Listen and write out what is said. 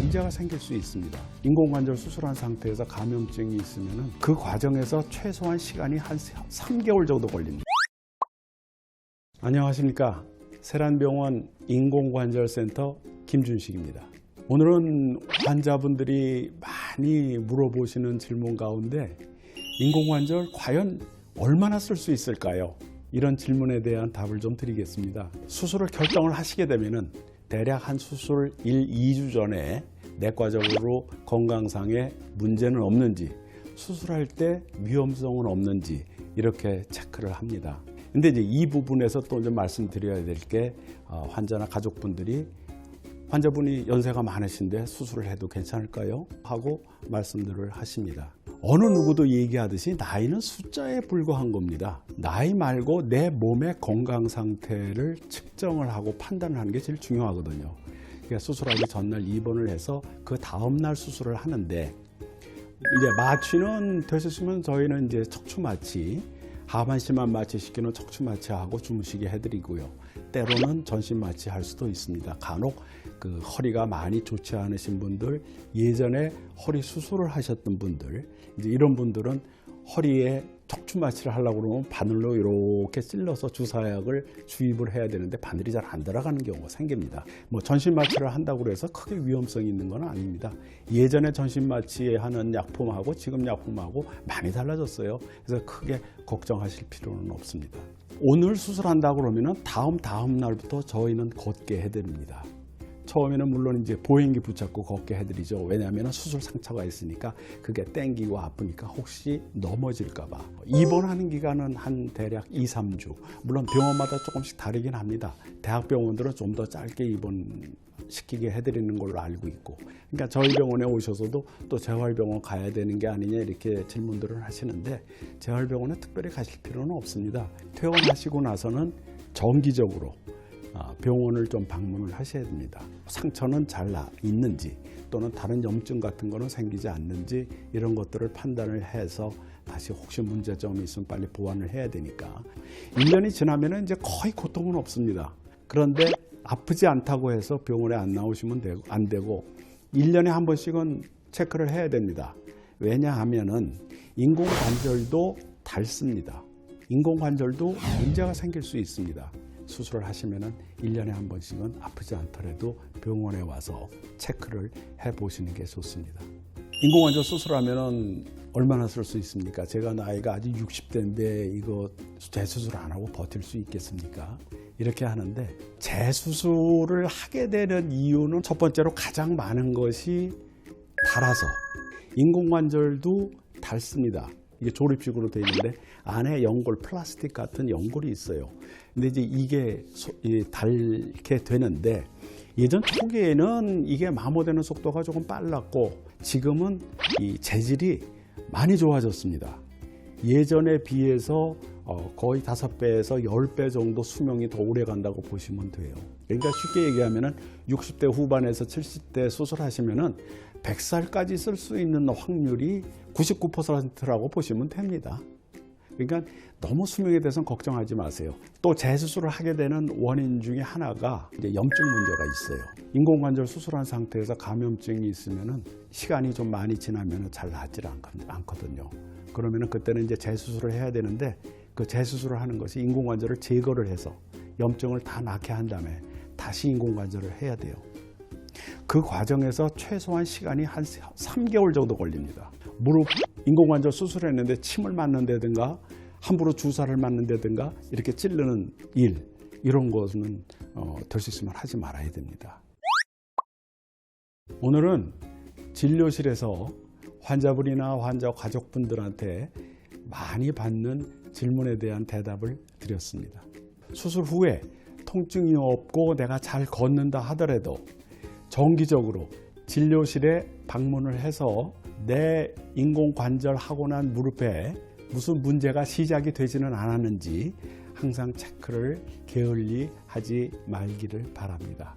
문제가 생길 수 있습니다. 인공관절 수술한 상태에서 감염증이 있으면 그 과정에서 최소한 시간이 한 3개월 정도 걸립니다. 안녕하십니까. 세란병원 인공관절센터 김준식입니다. 오늘은 환자분들이 많이 물어보시는 질문 가운데 인공관절 과연 얼마나 쓸 수 있을까요? 이런 질문에 대한 답을 좀 드리겠습니다. 수술을 결정을 하시게 되면은 대략 한 수술 1, 2주 전에 내과적으로 건강상의 문제는 없는지, 수술할 때 위험성은 없는지 이렇게 체크를 합니다. 근데 이제 이 부분에서 또 좀 말씀드려야 될 게 환자나 가족분들이 환자분이 연세가 많으신데 수술을 해도 괜찮을까요? 하고 말씀들을 하십니다. 어느 누구도 얘기하듯이 나이는 숫자에 불과한 겁니다. 나이 말고 내 몸의 건강 상태를 측정을 하고 판단을 하는 게 제일 중요하거든요. 그러니까 수술하기 전날 입원을 해서 그 다음날 수술을 하는데, 이제 마취는 되셨으면 저희는 이제 척추마취, 하반신만 마취시키는 척추마취하고 주무시게 해드리고요. 때로는 전신마취 할 수도 있습니다. 간혹 그 허리가 많이 좋지 않으신 분들, 예전에 허리 수술을 하셨던 분들, 이제 이런 분들은 허리에 척추마취를 하려고 그러면 바늘로 이렇게 찔러서 주사약을 주입을 해야 되는데 바늘이 잘 안 들어가는 경우가 생깁니다. 뭐 전신마취를 한다고 해서 크게 위험성이 있는 건 아닙니다. 예전에 전신마취에 하는 약품하고 지금 약품하고 많이 달라졌어요. 그래서 크게 걱정하실 필요는 없습니다. 오늘 수술한다고 그러면 다음 날부터 저희는 걷게 해드립니다. 처음에는 물론 이제 보행기 붙잡고 걷게 해드리죠. 왜냐하면 수술 상처가 있으니까 그게 땡기고 아프니까 혹시 넘어질까봐. 입원하는 기간은 한 대략 2, 3주. 물론 병원마다 조금씩 다르긴 합니다. 대학병원들은 좀 더 짧게 입원시키게 해드리는 걸로 알고 있고. 그러니까 저희 병원에 오셔서도 또 재활병원 가야 되는 게 아니냐 이렇게 질문들을 하시는데, 재활병원에 특별히 가실 필요는 없습니다. 퇴원하시고 나서는 정기적으로 병원을 좀 방문을 하셔야 됩니다. 상처는 잘 있는지 또는 다른 염증 같은 거는 생기지 않는지 이런 것들을 판단을 해서 다시 혹시 문제점이 있으면 빨리 보완을 해야 되니까. 1년이 지나면 이제 거의 고통은 없습니다. 그런데 아프지 않다고 해서 병원에 안 나오시면 안 되고 1년에 한 번씩은 체크를 해야 됩니다. 왜냐하면은 인공관절도 닳습니다. 인공관절도 문제가 생길 수 있습니다. 수술을 하시면은 1년에 한 번씩은 아프지 않더라도 병원에 와서 체크를 해보시는 게 좋습니다. 인공관절 수술하면은 얼마나 쓸 수 있습니까? 제가 나이가 아직 60대인데 이거 재수술 안 하고 버틸 수 있겠습니까? 이렇게 하는데, 재수술을 하게 되는 이유는 첫 번째로 가장 많은 것이 닳아서, 인공관절도 닳습니다. 이게 조립식으로 되어 있는데 안에 연골, 플라스틱 같은 연골이 있어요. 근데 이제 이게 닳게 되는데, 예전 초기에는 이게 마모되는 속도가 조금 빨랐고 지금은 이 재질이 많이 좋아졌습니다. 예전에 비해서 거의 5배에서 10배 정도 수명이 더 오래 간다고 보시면 돼요. 그러니까 쉽게 얘기하면은 60대 후반에서 70대 수술하시면은 100살까지 쓸 수 있는 확률이 99%라고 보시면 됩니다. 그러니까 너무 수명에 대해서는 걱정하지 마세요. 또 재수술을 하게 되는 원인 중에 하나가 이제 염증 문제가 있어요. 인공관절 수술한 상태에서 감염증이 있으면은 시간이 좀 많이 지나면 잘 낫질 않거든요. 그러면은 그때는 이제 재수술을 해야 되는데, 그 재수술을 하는 것이 인공관절을 제거를 해서 염증을 다 낫게 한 다음에 다시 인공관절을 해야 돼요. 그 과정에서 최소한 시간이 한 3개월 정도 걸립니다. 무릎 인공관절 수술했는데 침을 맞는다든가 함부로 주사를 맞는다든가 이렇게 찌르는 일, 이런 것은 될 수 있으면 하지 말아야 됩니다. 오늘은 진료실에서 환자분이나 환자 가족분들한테 많이 받는 질문에 대한 대답을 드렸습니다. 수술 후에 통증이 없고 내가 잘 걷는다 하더라도 정기적으로 진료실에 방문을 해서 내 인공관절 하고 난 무릎에 무슨 문제가 시작이 되지는 않았는지 항상 체크를 게을리 하지 말기를 바랍니다.